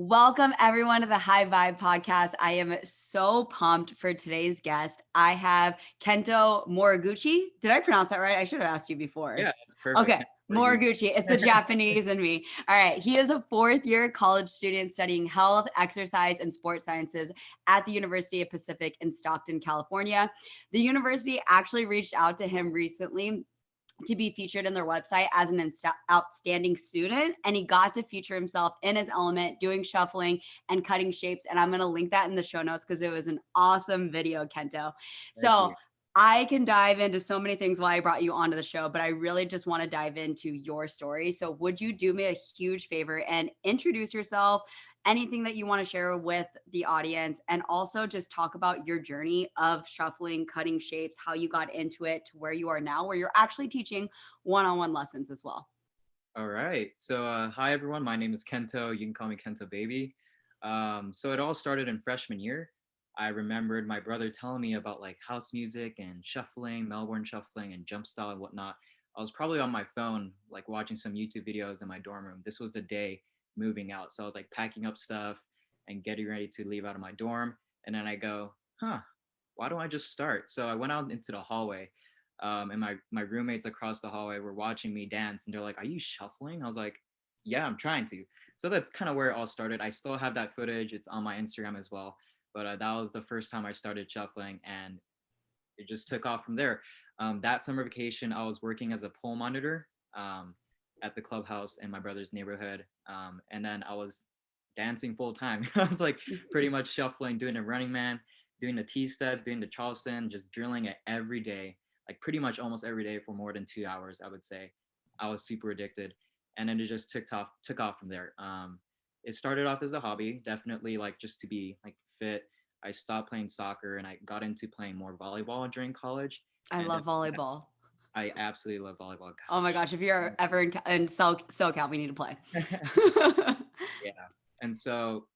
Welcome everyone to the High Vibe podcast. I am so pumped for today's guest. I have Kento Moriguchi. Did I pronounce that right? I should have asked you before. Yeah, that's perfect. Okay, Moriguchi. It's the Japanese in me. All right. He is a fourth-year college student studying health, exercise, and sports sciences at the University of Pacific in Stockton, California. The university actually reached out to him recently to be featured in their website as an outstanding student, and he got to feature himself in his element doing shuffling and cutting shapes, and I'm going to link that in the show notes because it was an awesome video, Kento. Thank So you. I can dive into so many things why I brought you onto the show, but I really just want to dive into your story. So would you do me a huge favor and introduce yourself, anything that you want to share with the audience, and also just talk about your journey of shuffling, cutting shapes, how you got into it to where you are now, where you're actually teaching one-on-one lessons as well. All right. So, hi everyone. My name is Kento. You can call me Kentobaby. So it all started in freshman year. I remembered my brother telling me about like house music and shuffling, Melbourne shuffling, and jump style and whatnot. I was probably on my phone, like watching some YouTube videos in my dorm room. This was the day moving out, so I was like packing up stuff and getting ready to leave out of my dorm. And then I go, why don't I just start? So I went out into the hallway. And my roommates across the hallway were watching me dance, and they're like, "Are you shuffling?" I was like, "Yeah, I'm trying to." So that's kind of where it all started. I still have that footage; it's on my Instagram as well. But that was the first time I started shuffling, and it just took off from there. That summer vacation, I was working as a pole monitor at the clubhouse in my brother's neighborhood, and then I was dancing full time. I was like pretty much shuffling, doing a running man, doing the T-step, doing the Charleston, just drilling it every day, like pretty much almost every day for more than 2 hours, I would say. I was super addicted. And then it just took off from there. It started off as a hobby, definitely like just to be like fit. I stopped playing soccer and I got into playing more volleyball during college. I And love volleyball. I absolutely love volleyball. Oh my gosh, if you're ever in SoCal, we need to play. Yeah. And so,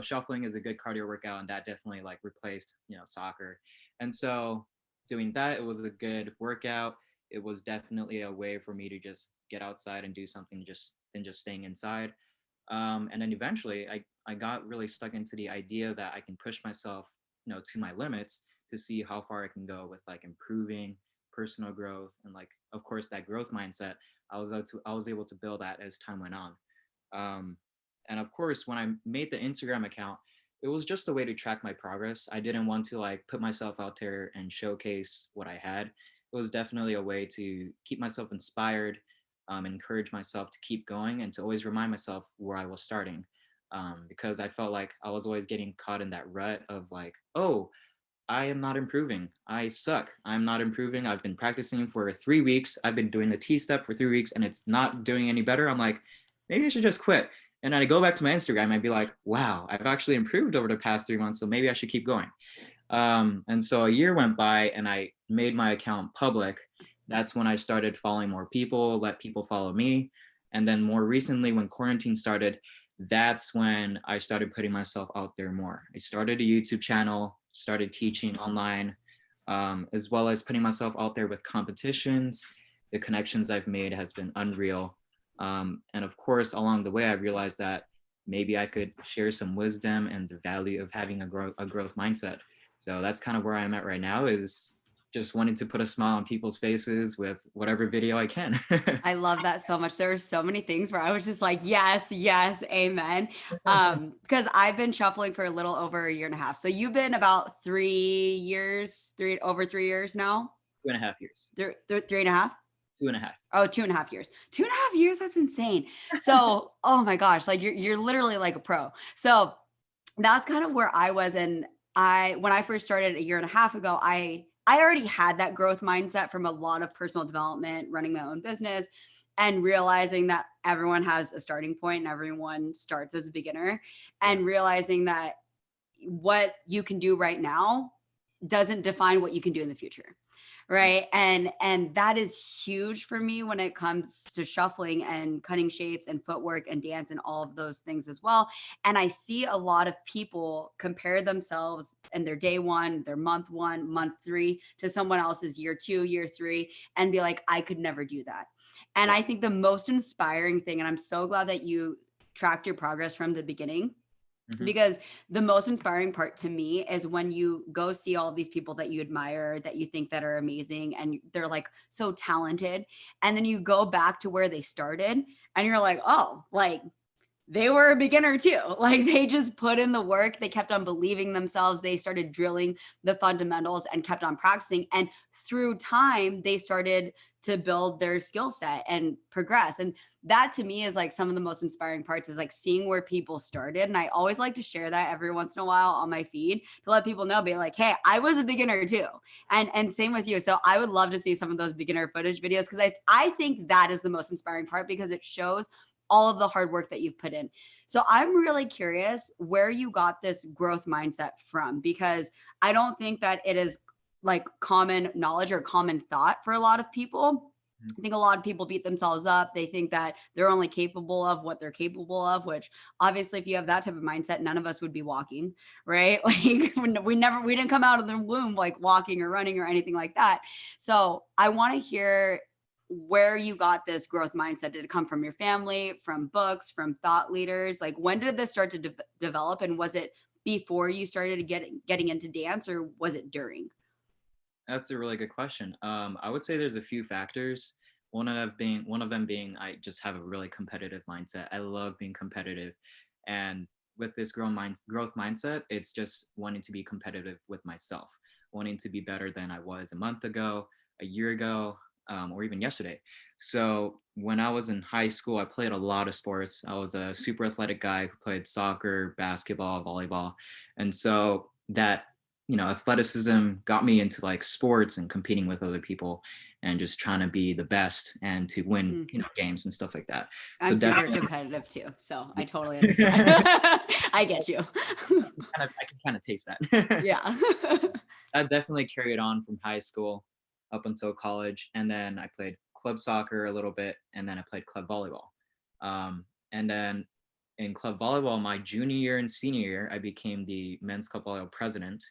shuffling is a good cardio workout, and that definitely like replaced, soccer. And so doing that, it was a good workout. It was definitely a way for me to just get outside and do something just than just staying inside. And then eventually I got really stuck into the idea that I can push myself, to my limits to see how far I can go with like improving personal growth and like, of course, that growth mindset. I was able to build that as time went on. Um, and of course, when I made the Instagram account, it was just a way to track my progress. I didn't want to like put myself out there and showcase what I had. It was definitely a way to keep myself inspired, encourage myself to keep going, and to always remind myself where I was starting. Because I felt like I was always getting caught in that rut of like, oh, I am not improving. I suck. I'm not improving. I've been practicing for 3 weeks. I've been doing the T step for 3 weeks and it's not doing any better. I'm like, maybe I should just quit. And then I go back to my Instagram. I'd be like, wow, I've actually improved over the past 3 months. So maybe I should keep going. And so a year went by and I made my account public. That's when I started following more people, let people follow me. And then more recently, when quarantine started, that's when I started putting myself out there more. I started a YouTube channel, started teaching online, as well as putting myself out there with competitions. The connections I've made has been unreal. And of course, along the way, I realized that maybe I could share some wisdom and the value of having a growth mindset. So that's kind of where I'm at right now, is just wanting to put a smile on people's faces with whatever video I can. I love that so much. There were so many things where I was just like, yes, yes, amen. Because I've been shuffling for a little over a year and a half. So you've been about 3 years, over 3 years now? 2.5 years. Three and a half? 2.5. Oh, 2.5 years. 2.5 years. That's insane. So, oh my gosh, like you're literally like a pro. So that's kind of where I was. And when I first started a year and a half ago, I already had that growth mindset from a lot of personal development, running my own business, and realizing that everyone has a starting point and everyone starts as a beginner, and realizing that what you can do right now doesn't define what you can do in the future. Right. And that is huge for me when it comes to shuffling and cutting shapes and footwork and dance and all of those things as well. And I see a lot of people compare themselves and their day one, their month one, month three to someone else's year two, year three, and be like, I could never do that. And I think the most inspiring thing, and I'm so glad that you tracked your progress from the beginning, Hmm. Because the most inspiring part to me is when you go see all of these people that you admire, that you think that are amazing, and they're like so talented, and then you go back to where they started and you're like, oh, like they were a beginner too. Like they just put in the work. They kept on believing themselves. They started drilling the fundamentals and kept on practicing. And through time, they started to build their skill set and progress. And that to me is like some of the most inspiring parts is like seeing where people started. And I always like to share that every once in a while on my feed to let people know, be like, hey, I was a beginner too. And same with you. So I would love to see some of those beginner footage videos because I think that is the most inspiring part because it shows all of the hard work that you've put in. So I'm really curious where you got this growth mindset from, because I don't think that it is like common knowledge or common thought for a lot of people. I think a lot of people beat themselves up. They think that they're only capable of what they're capable of, which obviously if you have that type of mindset, none of us would be walking, right? Like we didn't come out of the womb like walking or running or anything like that. So I want to hear where you got this growth mindset. Did it come from your family, from books, from thought leaders? Like when did this start to develop, and was it before you started getting into dance, or was it during? That's a really good question. I would say there's a few factors. One of them being I just have a really competitive mindset. I love being competitive, and with this growth mindset, it's just wanting to be competitive with myself, wanting to be better than I was a month ago, a year ago, or even yesterday. So when I was in high school, I played a lot of sports. I was a super athletic guy who played soccer, basketball, volleyball, and so that athleticism got me into like sports and competing with other people and just trying to be the best and to win, Mm. games and stuff like that. So I'm super definitely, competitive too, so I totally understand. I I get you. can kind of taste that. Yeah. That definitely carried on from high school up until college, and then I played club soccer a little bit, and then I played club volleyball. And then in club volleyball, my junior year and senior year, I became the men's club volleyball president,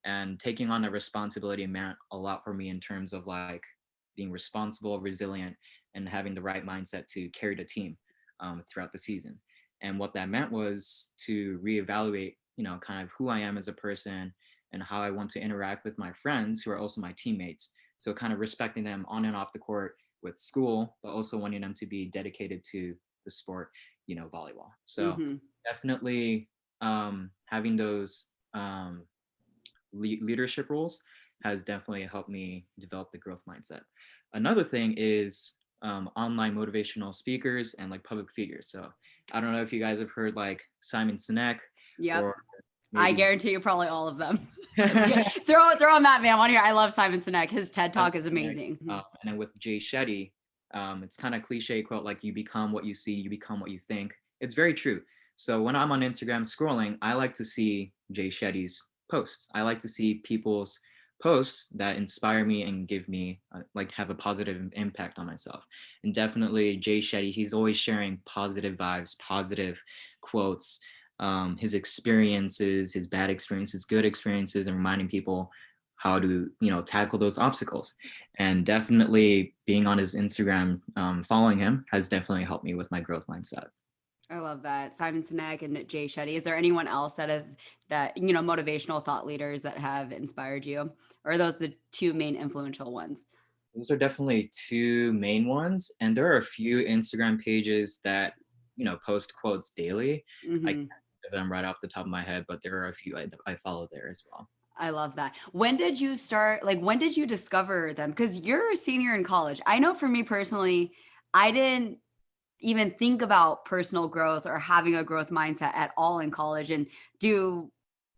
and taking on the responsibility meant a lot for me in terms of like being responsible, resilient, and having the right mindset to carry the team throughout the season. And what that meant was to reevaluate, kind of who I am as a person and how I want to interact with my friends who are also my teammates. So kind of respecting them on and off the court with school, but also wanting them to be dedicated to the sport, volleyball. So Hmm. definitely having those leadership roles has definitely helped me develop the growth mindset. Another thing is online motivational speakers and like public figures. So I don't know if you guys have heard like Simon Sinek Yep. or I maybe guarantee you probably all of them. Yeah, throw a Matt man on here. I love Simon Sinek. His TED Simon talk is Sinek, amazing. and then with Jay Shetty, it's kind of cliche quote like you become what you see, you become what you think. It's very true. So when I'm on Instagram scrolling, I like to see Jay Shetty's posts. I like to see people's posts that inspire me and give me like have a positive impact on myself. And definitely Jay Shetty, he's always sharing positive vibes, positive quotes, his experiences, his bad experiences, good experiences, and reminding people how to tackle those obstacles. And definitely being on his Instagram, following him has definitely helped me with my growth mindset. I love that. Simon Sinek and Jay Shetty. Is there anyone else that motivational thought leaders that have inspired you? Or are those the two main influential ones? Those are definitely two main ones, and there are a few Instagram pages that post quotes daily. I can't Hmm. think of them right off the top of my head, but there are a few I follow there as well. I love that. When did you start? Like, when did you discover them? Because you're a senior in college. I know for me personally, I didn't even think about personal growth or having a growth mindset at all in college. And do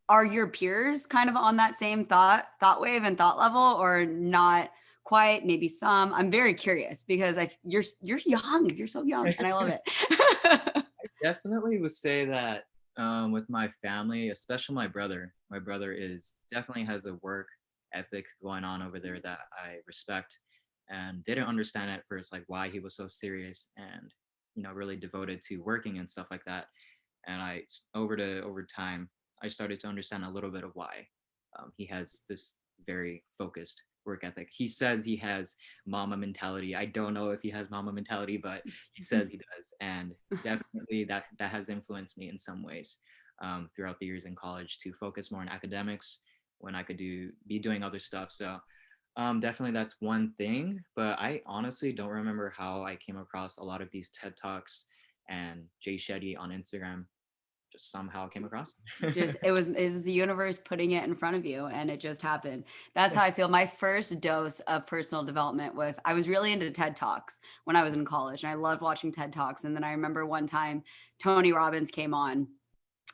are your peers kind of on that same thought wave and thought level, or not quite? Maybe some. I'm very curious because you're young. You're so young, and I love it. Definitely would say that with my family, especially my brother. My brother is definitely has a work ethic going on over there that I respect, and didn't understand at first like why he was so serious and really devoted to working and stuff like that. And over time, I started to understand a little bit of why he has this very focused work ethic. He says he has mama mentality. I don't know if he has mama mentality, but he says he does, and definitely that has influenced me in some ways. throughout the years in college to focus more on academics when I could be doing other stuff. So definitely that's one thing, but I honestly don't remember how I came across a lot of these TED Talks and Jay Shetty on Instagram. Just somehow came across. Just it was the universe putting it in front of you, and it just happened. That's how I feel. My first dose of personal development was, I was really into TED Talks when I was in college, and I loved watching TED Talks. And then I remember one time Tony Robbins came on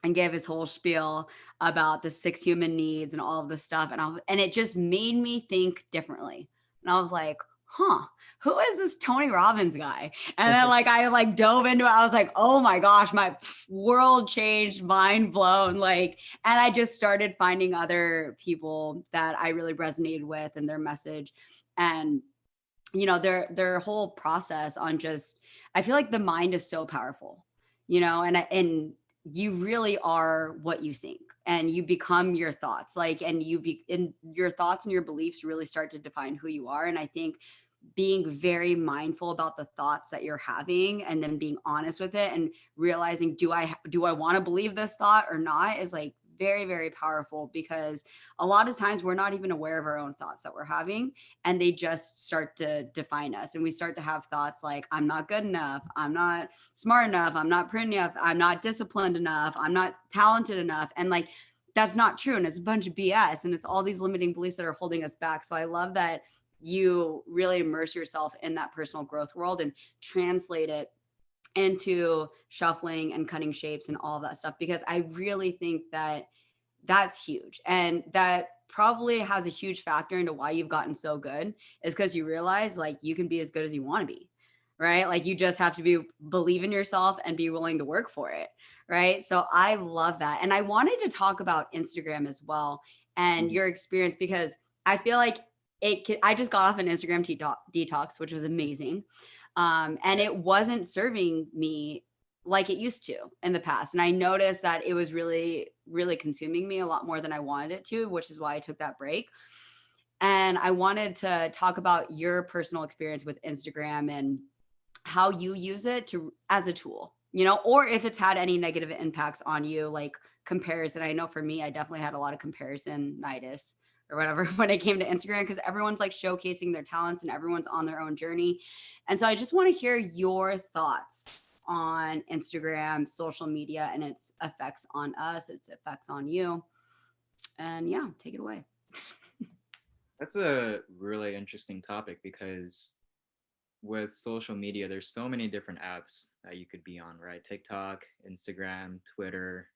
and gave his whole spiel about the 6 human needs and all of this stuff. And it just made me think differently. And I was like, huh, who is this Tony Robbins guy? And then I dove into it. I was like, oh my gosh, my world changed, mind blown. And I just started finding other people that I really resonated with and their message. And their whole process on just, I feel like the mind is so powerful, and you really are what you think, and you become your thoughts, and your thoughts and your beliefs really start to define who you are. And I think being very mindful about the thoughts that you're having, and then being honest with it and realizing, do I want to believe this thought or not, is very, very powerful, because a lot of times we're not even aware of our own thoughts that we're having, and they just start to define us. And we start to have thoughts like, I'm not good enough, I'm not smart enough, I'm not pretty enough, I'm not disciplined enough, I'm not talented enough. And that's not true. And it's a bunch of BS. And it's all these limiting beliefs that are holding us back. So I love that you really immerse yourself in that personal growth world and translate it into shuffling and cutting shapes and all of that stuff, because I really think that that's huge. And that probably has a huge factor into why you've gotten so good, is because you realize you can be as good as you want to be, right? You just have to believe in yourself and be willing to work for it, right? So I love that. And I wanted to talk about Instagram as well, and your experience, because I feel like I just got off an Instagram detox, which was amazing. And it wasn't serving me like it used to in the past. And I noticed that it was really, really consuming me a lot more than I wanted it to, which is why I took that break. And I wanted to talk about your personal experience with Instagram and how you use it as a tool, or if it's had any negative impacts on you, like comparison. I know for me, I definitely had a lot of comparison-itis or whatever when it came to Instagram, because everyone's showcasing their talents and everyone's on their own journey. And so I just want to hear your thoughts on Instagram, social media, and its effects on us, its effects on you. And yeah, take it away. That's a really interesting topic because with social media, there's so many different apps that you could be on, right? TikTok, Instagram, Twitter,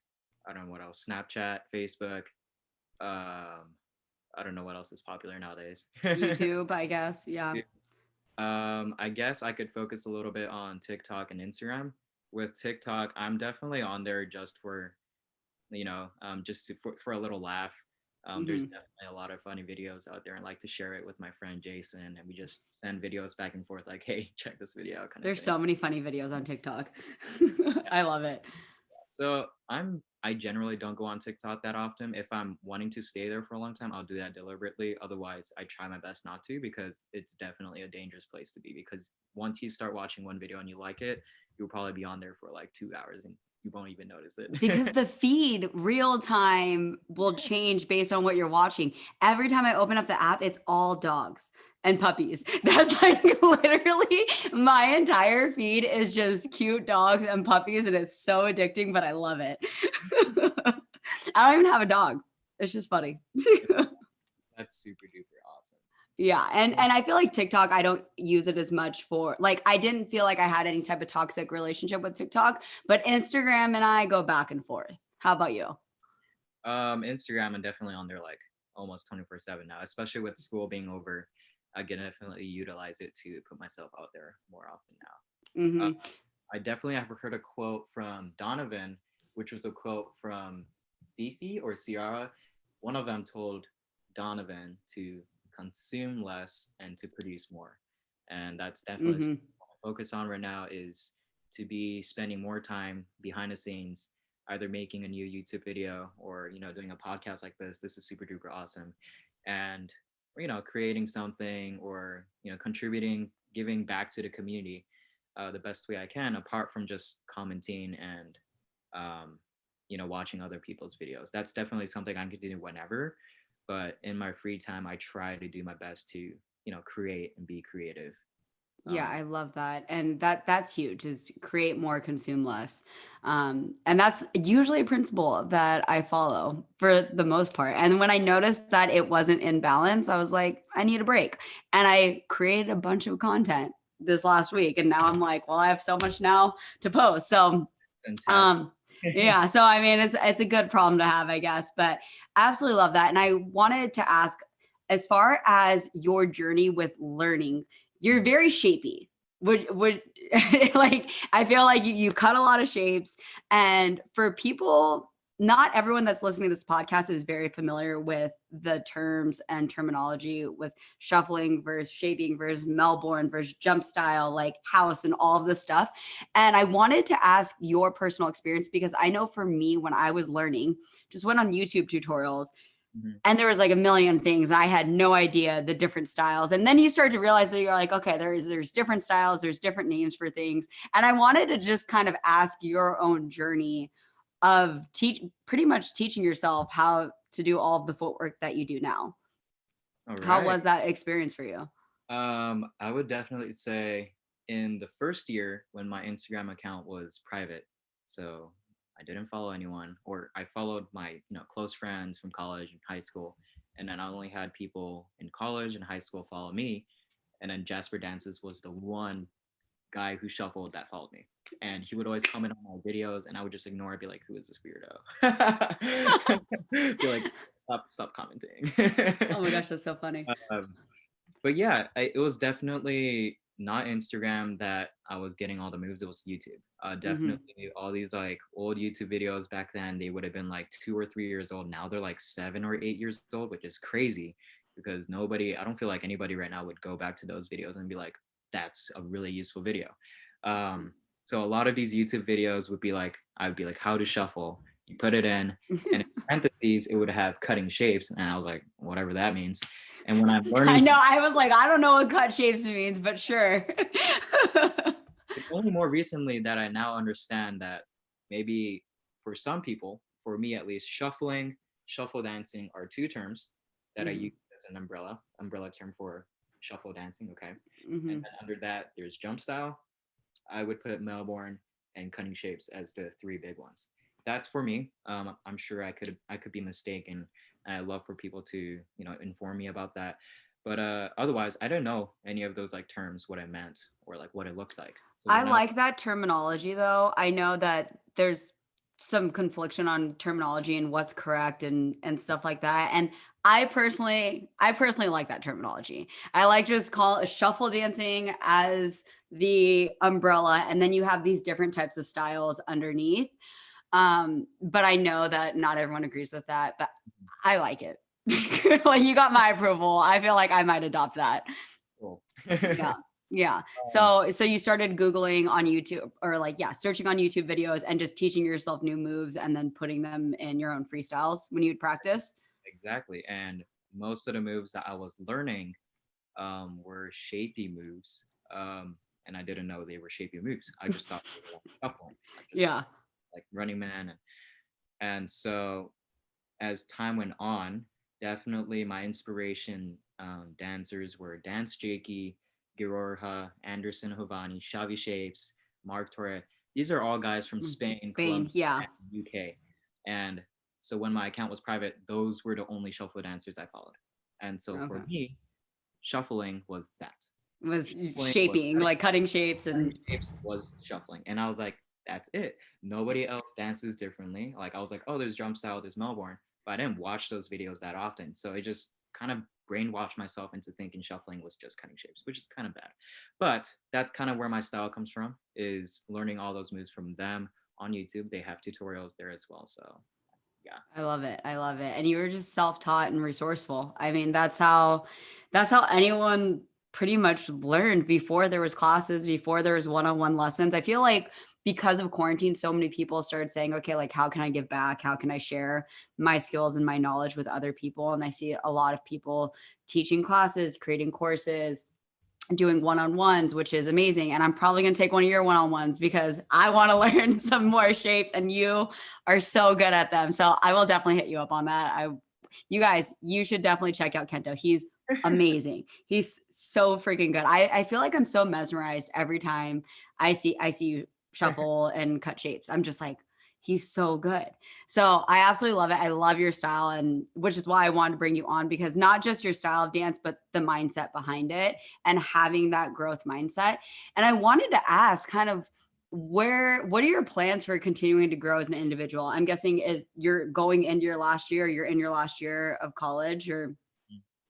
I don't know what else, Snapchat, Facebook. I don't know what else is popular nowadays. YouTube, I guess. Yeah. I guess I could focus a little bit on TikTok and Instagram. With TikTok, I'm definitely on there just for, for a little laugh. There's Mm-hmm. definitely a lot of funny videos out there, and like to share it with my friend Jason, and we just send videos back and forth, like, "Hey, check this video," kind of There's thing. so many funny videos on TikTok. I love it. So I generally don't go on TikTok that often. If I'm wanting to stay there for a long time, I'll do that deliberately. Otherwise, I try my best not to, because it's definitely a dangerous place to be. Because once you start watching one video and you like it, you'll probably be on there for like 2 hours and you won't even notice Because it. the feed real time will change based on what you're watching. Every time I open up the app, it's all dogs and puppies. That's literally my entire feed is just cute dogs and puppies, and it's so addicting, but I love it. I don't even have a dog. It's just funny. That's super duper awesome. Yeah, and I feel like TikTok, I don't use it as much for, I didn't feel like I had any type of toxic relationship with TikTok, but Instagram and I go back and forth. How about you? Instagram, I'm definitely on there like almost 24/7 now, especially with school being over. I can definitely utilize it to put myself out there more often now. Mm-hmm. I definitely have heard a quote from Donovan, which was a quote from Cece or Ciara. One of them told Donovan to consume less and to produce more. And that's definitely Mm-hmm. something I want to focus on right now, is to be spending more time behind the scenes, either making a new YouTube video or, doing a podcast like this. This is super duper awesome. And, creating something or, contributing, giving back to the community the best way I can, apart from just commenting and, um, watching other people's videos. That's definitely something I can do whenever, but in my free time, I try to do my best to, create and be creative. Yeah, Um, I love that. And that's huge, is create more, consume less. And that's usually a principle that I follow for the most part. And when I noticed that it wasn't in balance, I was like, I need a break. And I created a bunch of content this last week. And now I'm like, well, I have so much now to post. So fantastic. um yeah, so I mean it's a good problem to have, I guess, but I absolutely love that. And I wanted to ask, as far as your journey with learning, you're very shapy. Would like, I feel like you cut a lot of shapes, and for people, not everyone that's listening to this podcast is very familiar with the terms and terminology with shuffling versus shaping versus Melbourne versus jump style, like house and all of this stuff. And I wanted to ask your personal experience, because I know for me, when I was learning, just went on YouTube tutorials, Mhm. and there was like a million things. I had no idea the different styles. And then you start to realize that you're like, okay, there's different styles, there's different names for things. And I wanted to just kind of ask your own journey of pretty much teaching yourself how to do all of the footwork that you do now. All How right. was that experience for you? I would definitely say in the first year when my Instagram account was private, so I didn't follow anyone, or I followed my close friends from college and high school, and then I only had people in college and high school follow me, and then Jasper Dances was the one guy who shuffled that followed me. And he would always comment on my videos, and I would just ignore it, be like, "Who is this weirdo?" Be like, "Stop commenting." Oh my gosh, that's so funny. um, but yeah, it was definitely not Instagram that I was getting all the moves. It was YouTube. Hmm. Definitely all these like old YouTube videos back then, they would have been like 2 or 3 years old. Now they're like 7 or 8 years old, which is crazy because I don't feel like anybody right now would go back to those videos and be like, that's a really useful video. Um, so a lot of these YouTube videos would be like, I would be like, how to shuffle. You put it in, and in parentheses, it would have cutting shapes. And I was like, whatever that means. And when I'm I learning, know. I was like, I don't know what cut shapes means, but sure. it's only more recently that I now understand that maybe for some people, for me at least, shuffle dancing are two terms that I Hmm. use as an umbrella term for shuffle dancing. Okay. And Hmm. then under that, there's jump style. I would put Melbourne and cutting shapes as the three big ones. That's for me. I'm sure I could be mistaken, and I love for people to inform me about that. But otherwise, I don't know any of those like terms, what I meant or like what it looks like. So I whenever like that terminology, though. I know that there's some confliction on terminology and what's correct and stuff like that. And I personally like that terminology. I like just call it shuffle dancing as the umbrella, and then you have these different types of styles underneath. But I know that not everyone agrees with that, but I like it. Like, you got my approval. I feel like I might adopt that. cool. Yeah. Yeah. um, So you started Googling on YouTube, or like, yeah, searching on YouTube videos and just teaching yourself new moves and then putting them in your own freestyles when you'd practice. exactly. And most of the moves that I was learning were shapy moves. And I didn't know they were shapy moves. I just thought they were like shuffling, like just Yeah. like running man. And so as time went on, definitely my inspiration dancers were Dance Jakey, Girorha, Anderson Hovani, Xavi Shapes, Mark Torre. These are all guys from Mm. Spain, Bane. Colombia, Yeah. and UK. And so when my account was private, those were the only shuffle dancers I followed. And so for Okay. me, shuffling was that. Was Shuffling was shaping, like cutting shapes cutting and shapes was shuffling. And I was like, that's it. Nobody else dances differently. Like I was like, oh, there's drum style, there's Melbourne, but I didn't watch those videos that often. So it just kind of brainwashed myself into thinking shuffling was just cutting shapes, which is kind of bad. But that's kind of where my style comes from, is learning all those moves from them on YouTube. They have tutorials there as well. So yeah. I love it. I love it. And you were just self-taught and resourceful. I mean, that's how anyone pretty much learned before there was classes, before there was one-on-one lessons. I feel like because of quarantine, so many people started saying, okay, like, how can I give back? How can I share my skills and my knowledge with other people? And I see a lot of people teaching classes, creating courses, doing one-on-ones, which is amazing. And I'm probably going to take one of your one-on-ones because I want to learn some more shapes and you are so good at them. So I will definitely hit you up on that. You guys, you should definitely check out Kento. He's amazing. He's so freaking good. I feel like I'm so mesmerized every time I see you shuffle and cut shapes. I'm just like, he's so good. So I absolutely love it. I love your style, and which is why I wanted to bring you on, because not just your style of dance, but the mindset behind it and having that growth mindset. And I wanted to ask kind of what are your plans for continuing to grow as an individual? I'm guessing you're going into your last year, you're in your last year of college or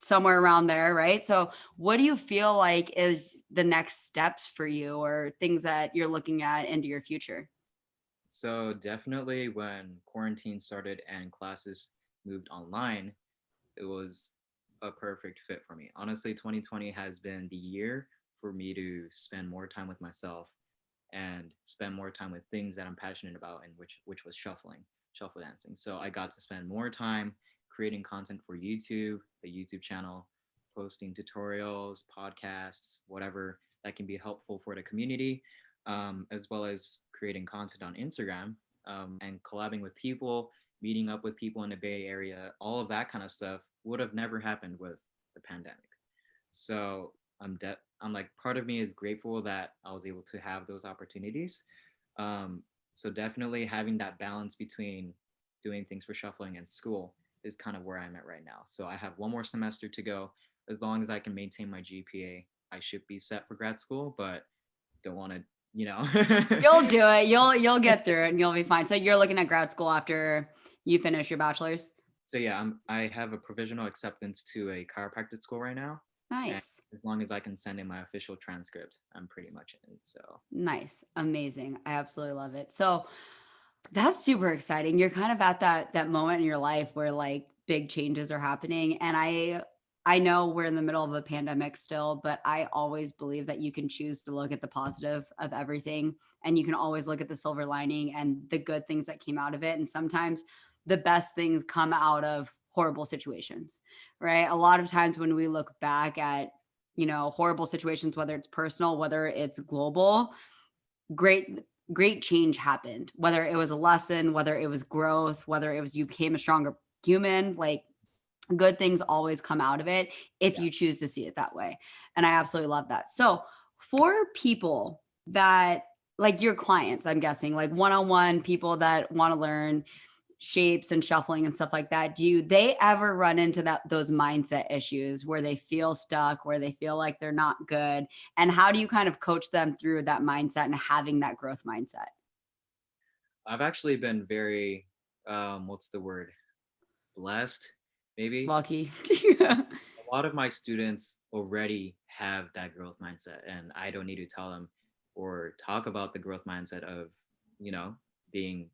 somewhere around there, right? So what do you feel like is the next steps for you or things that you're looking at into your future? So definitely when quarantine started and classes moved online, it was a perfect fit for me. Honestly, 2020 has been the year for me to spend more time with myself and spend more time with things that I'm passionate about, and which was shuffle dancing. So I got to spend more time creating content for YouTube, the YouTube channel, posting tutorials, podcasts, whatever that can be helpful for the community, as well as creating content on Instagram, and collabing with people, meeting up with people in the Bay Area. All of that kind of stuff would have never happened with the pandemic. So I'm like, part of me is grateful that I was able to have those opportunities. So definitely having that balance between doing things for shuffling and school is kind of where I'm at right now. So I have one more semester to go. As long as I can maintain my GPA, I should be set for grad school, but don't want to, you know. You'll do it. You'll get through it and you'll be fine. So you're looking at grad school after you finish your bachelor's? So yeah, I have a provisional acceptance to a chiropractic school right now. And Nice. as long as I can send in my official transcript, I'm pretty much in. So Nice. Amazing. I absolutely love it. So that's super exciting. You're kind of at that moment in your life where like big changes are happening. And I know we're in the middle of a pandemic still, but I always believe that you can choose to look at the positive of everything, and you can always look at the silver lining and the good things that came out of it. And sometimes the best things come out of horrible situations, right? A lot of times when we look back at, horrible situations, whether it's personal, whether it's global, great change happened, whether it was a lesson, whether it was growth, whether it was you became a stronger human. Like, good things always come out of it if yeah. you choose to see it that way. And I absolutely love that. So for people that, like your clients, I'm guessing, like one-on-one people that want to learn shapes and shuffling and stuff like that, do they ever run into those mindset issues where they feel stuck, where they feel like they're not good? And how do you kind of coach them through that mindset and having that growth mindset? I've actually been very, what's the word? Blessed, maybe. Lucky. A lot of my students already have that growth mindset, and I don't need to tell them or talk about the growth mindset of, being,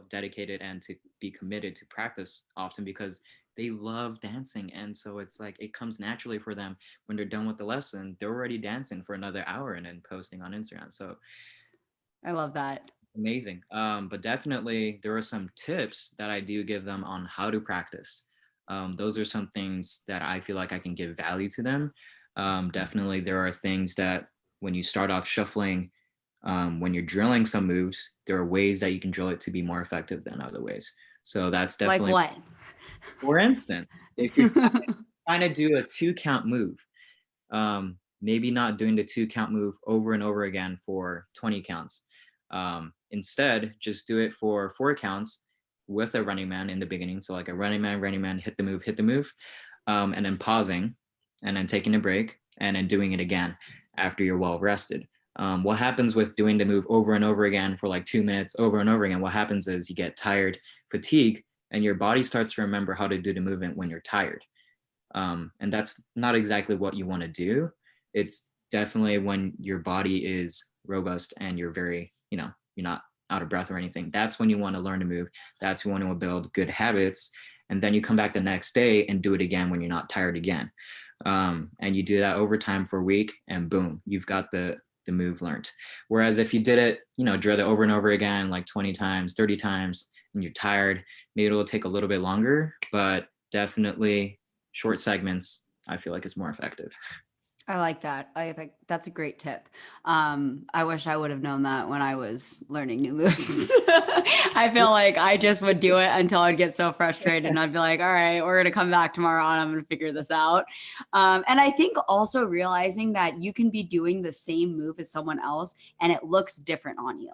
dedicated and to be committed to practice often, because they love dancing. And so it's like it comes naturally for them. When they're done with the lesson, they're already dancing for another hour and then posting on Instagram. So I love that. amazing. But definitely there are some tips that I do give them on how to practice. Those are some things that I feel like I can give value to them. Definitely there are things that when you start off shuffling, when you're drilling some moves, there are ways that you can drill it to be more effective than other ways. So that's Like definitely, what? for instance, if you're trying to do a 2 count move, maybe not doing the 2 count move over and over again for 20 counts. Instead, just do it for 4 counts with a running man in the beginning. So like a running man, hit the move, and then pausing, and then taking a break, and then doing it again after you're well rested. What happens with doing the move over and over again for like 2 minutes over and over again? What happens is you get tired, fatigue, and your body starts to remember how to do the movement when you're tired. And that's not exactly what you want to do. It's definitely when your body is robust and you're very, you're not out of breath or anything. That's when you want to learn to move. That's when you want to build good habits. And then you come back the next day and do it again when you're not tired again. And you do that over time for a week, and boom, you've got the move learned. Whereas if you did it, drill it over and over again, like 20 times, 30 times, and you're tired, maybe it'll take a little bit longer, but definitely short segments, I feel like, is more effective. I like that. I think that's a great tip. I wish I would have known that when I was learning new moves. I feel like I just would do it until I'd get so frustrated and I'd be like, all right, we're going to come back tomorrow and I'm going to figure this out. And I think also realizing that you can be doing the same move as someone else and it looks different on you.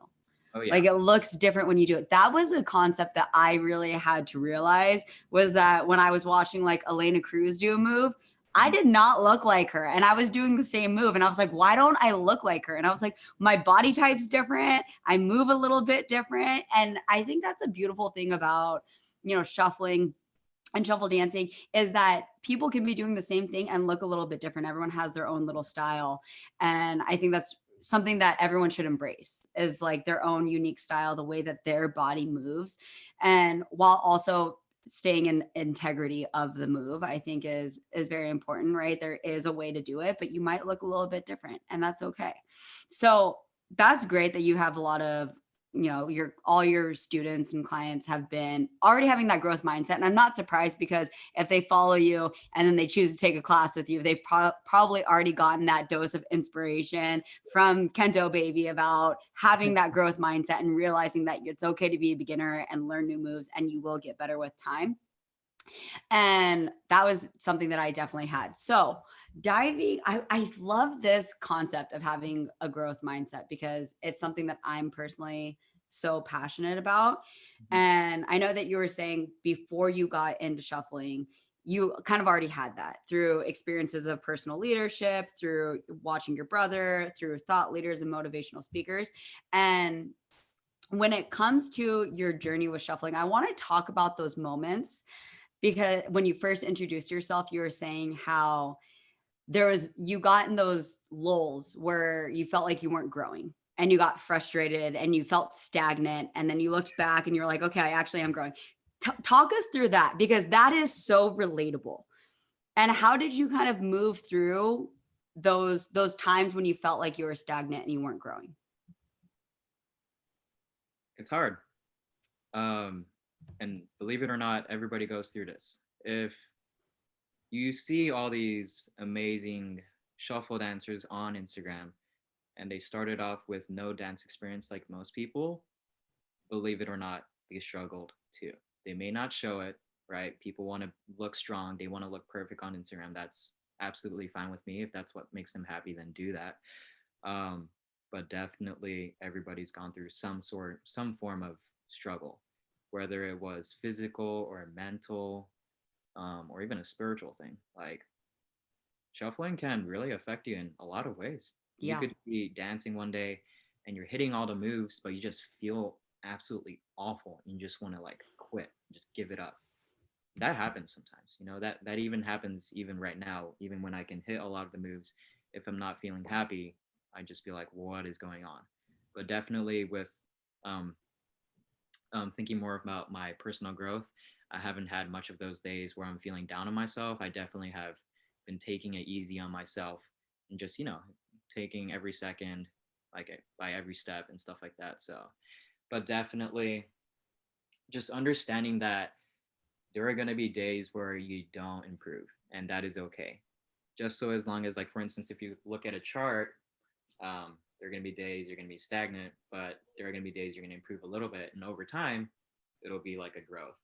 Oh yeah. Like it looks different when you do it. That was a concept that I really had to realize was that when I was watching like Elena Cruz do a move, I Mhm. did not look like her and I was doing the same move. And I was like, why don't I look like her? And I was like, my body type's different. I move a little bit different. And I think that's a beautiful thing about, shuffling and shuffle dancing is that people can be doing the same thing and look a little bit different. Everyone has their own little style. And I think that's something that everyone should embrace is like their own unique style, the way that their body moves. And while also staying in integrity of the move, I think is very important, right? There is a way to do it, but you might look a little bit different and that's okay. So that's great that you have a lot of your all your students and clients have been already having that growth mindset, and I'm not surprised because if they follow you and then they choose to take a class with you, they've probably already gotten that dose of inspiration from Kentobaby about having that growth mindset and realizing that it's okay to be a beginner and learn new moves and you will get better with time. And that was something that I definitely had. So diving, I love this concept of having a growth mindset because it's something that I'm personally so passionate about. Mhm. And I know that you were saying before you got into shuffling, you kind of already had that through experiences of personal leadership, through watching your brother, through thought leaders and motivational speakers. And when it comes to your journey with shuffling, I want to talk about those moments because when you first introduced yourself, you were saying how you got in those lulls where you felt like you weren't growing and you got frustrated and you felt stagnant. And then you looked back and you're like, okay, I actually am growing. Talk us through that because that is so relatable. And how did you kind of move through those times when you felt like you were stagnant and you weren't growing? It's hard. Um, and believe it or not, everybody goes through this. If you see all these amazing shuffle dancers on Instagram and they started off with no dance experience like most people, believe it or not, they struggled too. They may not show it, right? People want to look strong, they want to look perfect on Instagram. That's absolutely fine with me. If that's what makes them happy, then do that. Um, but definitely everybody's gone through some form of struggle, whether it was physical or mental, or even a spiritual thing. Like shuffling can really affect you in a lot of ways. You Yeah. could be dancing one day and you're hitting all the moves, but you just feel absolutely awful. You just want to like quit, just give it up. That happens sometimes, that even happens even right now, even when I can hit a lot of the moves. If I'm not feeling happy, I just feel like, what is going on? But definitely with um, thinking more about my personal growth, I haven't had much of those days where I'm feeling down on myself. I definitely have been taking it easy on myself and just, taking every second, like by every step and stuff like that. So, but definitely just understanding that there are going to be days where you don't improve, and that is okay. Just so as long as, like, for instance, if you look at a chart, there are going to be days you're going to be stagnant, but there are going to be days you're going to improve a little bit, and over time, it'll be like a growth.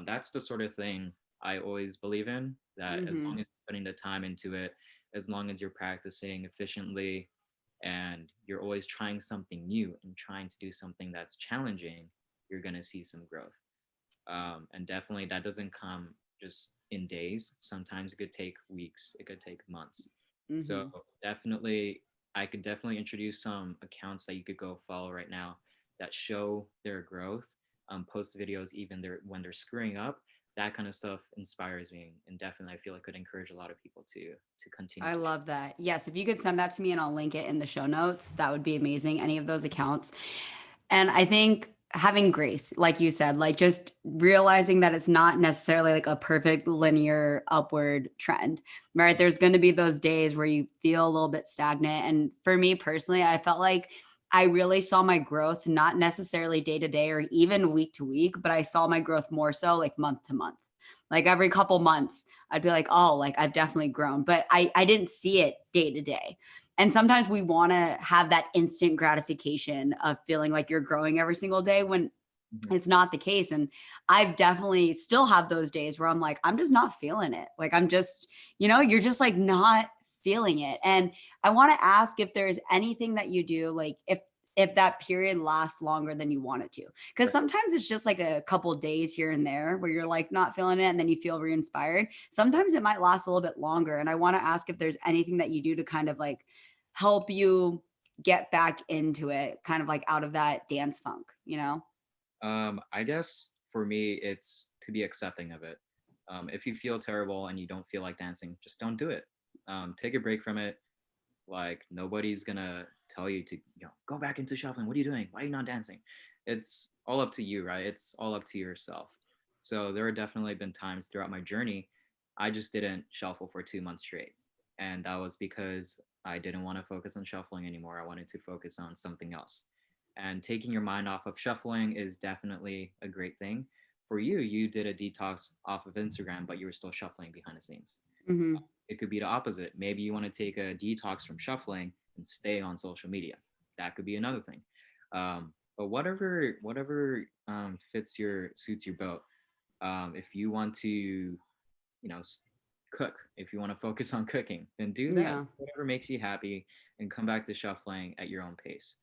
That's the sort of thing I always believe in. That as long Hmm. as you're putting the time into it, as long as you're practicing efficiently, and you're always trying something new and trying to do something that's challenging, you're going to see some growth. And definitely that doesn't come just in days. Sometimes it could take weeks, it could take months. So Hmm. definitely, I could definitely introduce some accounts that you could go follow right now that show their growth, post videos even when they're screwing up. That kind of stuff inspires me, and definitely I feel it could encourage a lot of people to continue I to. love that. Yes, if you could send that to me and I'll link it in the show notes, that would be amazing. Any of those accounts. And I think having grace, like you said, like just realizing that it's not necessarily like a perfect linear upward trend, right? There's going to be those days where you feel a little bit stagnant. And for me personally, I felt like I really saw my growth, not necessarily day to day or even week to week, but I saw my growth more so like month to month. Like every couple months, I'd be like, oh, like I've definitely grown, but I didn't see it day to day. And sometimes we want to have that instant gratification of feeling like you're growing every single day when Mhm. it's not the case. And I've definitely still have those days where I'm like, I'm just not feeling it. Like I'm just, you're just like not feeling it. And I want to ask if there's anything that you do, like if that period lasts longer than you want it to. Because Right. sometimes it's just like a couple days here and there where you're like not feeling it and then you feel re-inspired. Sometimes it might last a little bit longer. And I want to ask if there's anything that you do to kind of like help you get back into it, kind of like out of that dance funk. I guess for me, it's to be accepting of it. If you feel terrible and you don't feel like dancing, just don't do it. Take a break from it. Like nobody's gonna tell you to, go back into shuffling. What are you doing? Why are you not dancing? It's all up to you, right? It's all up to yourself. So there have definitely been times throughout my journey, I just didn't shuffle for 2 months straight. And that was because I didn't want to focus on shuffling anymore. I wanted to focus on something else. And taking your mind off of shuffling is definitely a great thing. For you, you did a detox off of Instagram, but you were still shuffling behind the scenes. Hmm. It could be the opposite. Maybe you want to take a detox from shuffling and stay on social media. That could be another thing. But whatever suits your boat. If you want to, cook, if you want to focus on cooking, then do that. Yeah. Whatever makes you happy, and come back to shuffling at your own pace.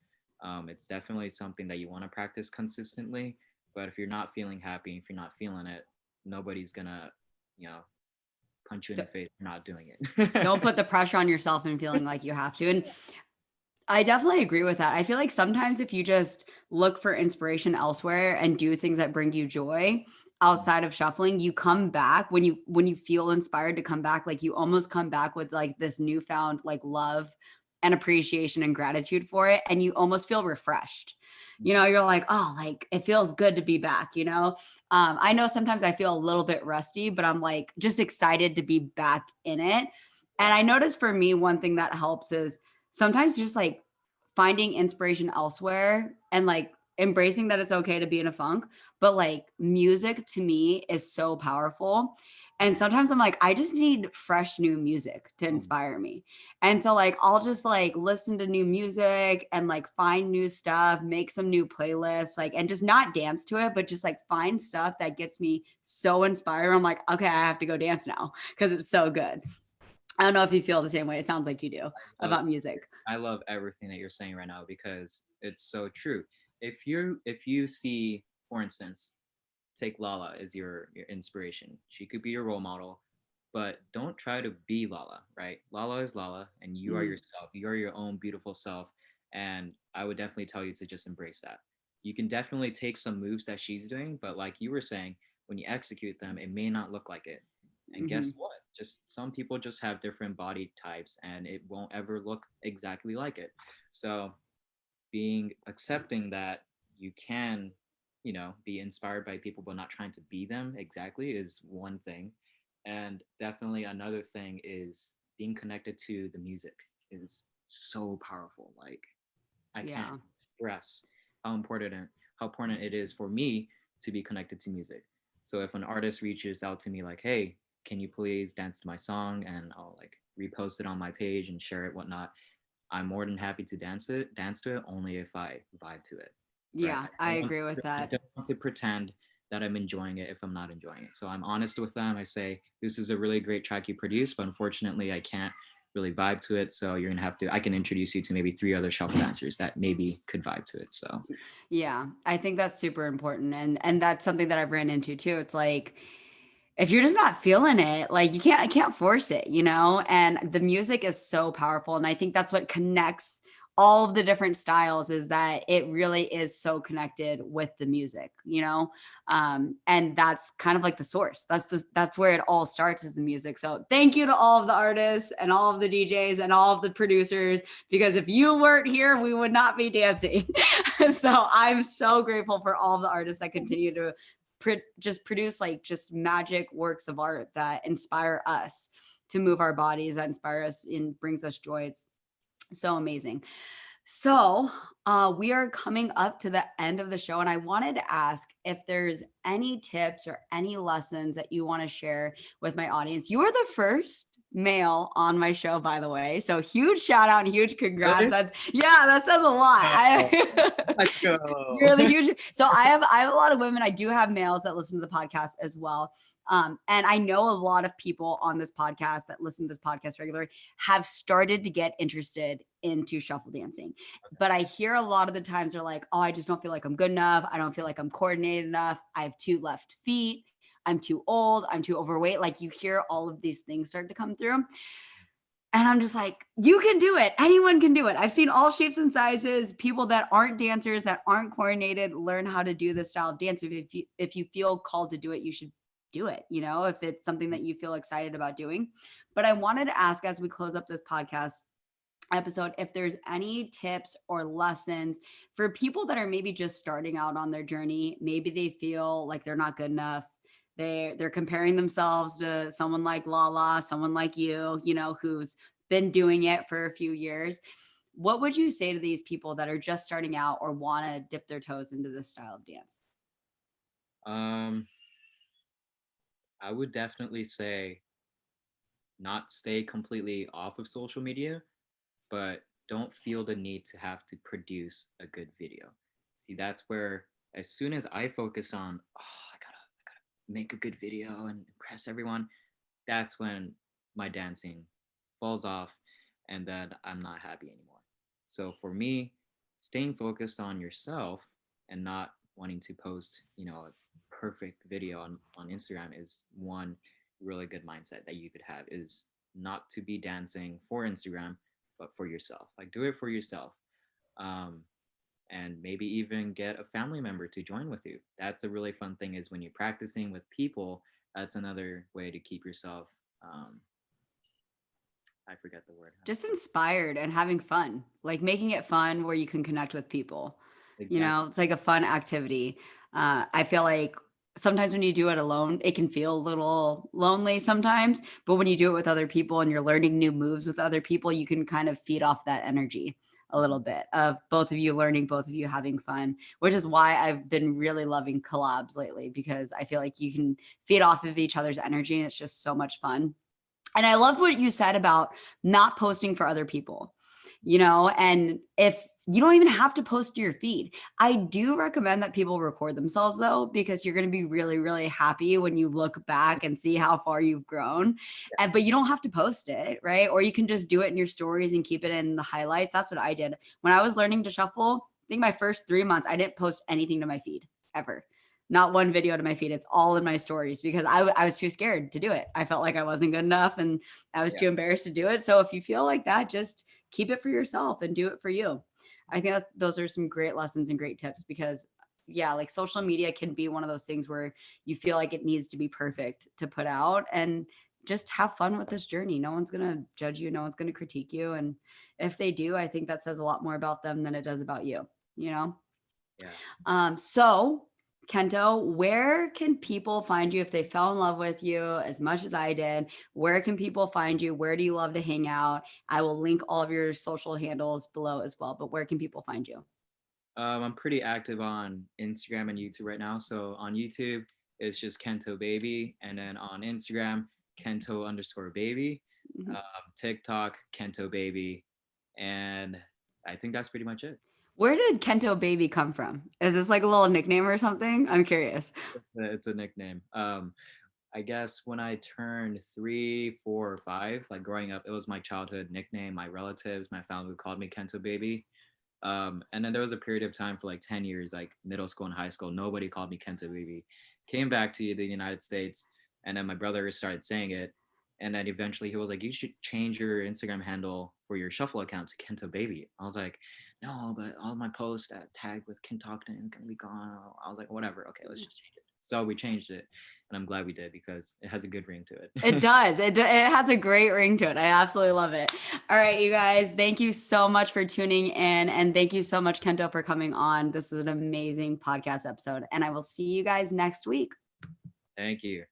It's definitely something that you want to practice consistently. But if you're not feeling happy, if you're not feeling it, nobody's gonna, you know, punch you in D- the face for not doing it. don't put the pressure on yourself and feeling like you have to. And I definitely agree with that. I feel like sometimes if you just look for inspiration elsewhere and do things that bring you joy Mhm. outside of shuffling, you come back when you feel inspired to come back, like you almost come back with like this newfound like love and appreciation and gratitude for it, and you almost feel refreshed. You're like, oh, like it feels good to be back. I know sometimes I feel a little bit rusty, but I'm like just excited to be back in it. And Yeah. I noticed for me, one thing that helps is sometimes just like finding inspiration elsewhere and like embracing that it's okay to be in a funk. But like music to me is so powerful. And sometimes I'm like, I just need fresh new music to Um, inspire me. And so like I'll just like listen to new music and like find new stuff, make some new playlists, like and just not dance to it, but just like find stuff that gets me so inspired. I'm like, okay, I have to go dance now because it's so good. I don't know if you feel the same way. It sounds like you do love, about music. I love everything that you're saying right now because it's so true. If you see, for instance, take Lala as your inspiration. She could be your role model, but don't try to be Lala, right? Lala is Lala, and you are Mm, yourself. You are your own beautiful self, and I would definitely tell you to just embrace that. You can definitely take some moves that she's doing, but like you were saying, when you execute them, it may not look like it. And guess mhm. what? Just some people just have different body types, and it won't ever look exactly like it. So being accepting that you can, be inspired by people but not trying to be them exactly is one thing. And definitely another thing is being connected to the music is so powerful. Like I can't Yeah. express how important it is for me to be connected to music. So if an artist reaches out to me like, hey, can you please dance to my song, and I'll like repost it on my page and share it, whatnot, I'm more than happy to dance to it only if I vibe to it, right? Yeah, I agree with I that. don't want to pretend that I'm enjoying it if I'm not enjoying it. So I'm honest with them. I say, this is a really great track you produced, but unfortunately I can't really vibe to it. So you're gonna have to, I can introduce you to maybe 3 other shuffle dancers that maybe could vibe to it. So Yeah, I think that's super important, and that's something that I've ran into too. It's like if you're just not feeling it, like you can't I can't force it. And the music is so powerful, and I think that's what connects all of the different styles is that it really is so connected with the music. And that's kind of like the source. That's where it all starts is the music. So thank you to all of the artists and all of the DJs and all of the producers, because if you weren't here, we would not be dancing. So I'm so grateful for all of the artists that continue to just produce like just magic works of art that inspire us to move our bodies, that inspire us and brings us joy. It's so amazing. So we are coming up to the end of the show, and I wanted to ask if there's any tips or any lessons that you want to share with my audience. You are the first male on my show, by the way. So huge shout out and huge congrats. Really? That says a lot. Oh, let's go. You're the huge. So I have a lot of women. I do have males that listen to the podcast as well. And I know a lot of people on this podcast that listen to this podcast regularly have started to get interested into shuffle dancing. But I hear a lot of the times they're like, oh, I just don't feel like I'm good enough. I don't feel like I'm coordinated enough. I have 2 left feet. I'm too old. I'm too overweight. Like you hear all of these things start to come through. And I'm just like, you can do it. Anyone can do it. I've seen all shapes and sizes. People that aren't dancers, that aren't coordinated, learn how to do this style of dance. If you feel called to do it, you should do it, if it's something that you feel excited about doing. But I wanted to ask, as we close up this podcast episode, if there's any tips or lessons for people that are maybe just starting out on their journey. Maybe they feel like they're not good enough. They're comparing themselves to someone like Lala, someone like you, who's been doing it for a few years. What would you say to these people that are just starting out or want to dip their toes into this style of dance? I would definitely say not stay completely off of social media, but don't feel the need to have to produce a good video. See, that's where as soon as I focus on, I gotta make a good video and impress everyone, that's when my dancing falls off and then I'm not happy anymore. So for me, staying focused on yourself and not wanting to post, a perfect video on Instagram is one really good mindset that you could have, is not to be dancing for Instagram, but for yourself. Like do it for yourself. Um, and maybe even get a family member to join with you. That's a really fun thing, is when you're practicing with people, that's another way to keep yourself, I forget the word. Just inspired and having fun, like making it fun where you can connect with people. Exactly. It's like a fun activity. I feel like sometimes when you do it alone, it can feel a little lonely sometimes, but when you do it with other people and you're learning new moves with other people, you can kind of feed off that energy a little bit of both of you learning, both of you having fun, which is why I've been really loving collabs lately, because I feel like you can feed off of each other's energy and it's just so much fun. And I love what you said about not posting for other people, and if you don't even have to post to your feed. I do recommend that people record themselves though, because you're going to be really, really happy when you look back and see how far you've grown. But you don't have to post it, right? Or you can just do it in your stories and keep it in the highlights. That's what I did. When I was learning to shuffle, I think my first 3 months, I didn't post anything to my feed ever. Not one video to my feed. It's all in my stories because I was too scared to do it. I felt like I wasn't good enough and I was Yeah. too embarrassed to do it. So if you feel like that, just keep it for yourself and do it for you. I think that those are some great lessons and great tips, because like social media can be one of those things where you feel like it needs to be perfect to put out, and just have fun with this journey. No one's going to judge you. No one's going to critique you. And if they do, I think that says a lot more about them than it does about you, Yeah. So Kento, where can people find you if they fell in love with you as much as I did? Where can people find you? Where do you love to hang out? I will link all of your social handles below as well, but where can people find you? I'm pretty active on Instagram and YouTube right now. So on YouTube, it's just Kentobaby, and then on Instagram, Kento_baby, Mhm. TikTok, Kentobaby, and I think that's pretty much it. Where did Kentobaby come from? Is this like a little nickname or something? I'm curious. It's a nickname. I guess when I turned 3, 4, or 5, like growing up, it was my childhood nickname. My relatives, my family called me Kentobaby. And then there was a period of time for like 10 years, like middle school and high school, nobody called me Kentobaby. Came back to the United States, and then my brother started saying it. And then eventually he was like, you should change your Instagram handle for your shuffle account to Kentobaby. I was like, no, but all my posts that tagged with Kentokton is gonna be gone. I was like, whatever, okay, let's just change it. So we changed it, and I'm glad we did because it has a good ring to it. It does. It has a great ring to it. I absolutely love it. All right, you guys, thank you so much for tuning in. And thank you so much, Kento, for coming on. This is an amazing podcast episode. And I will see you guys next week. Thank you.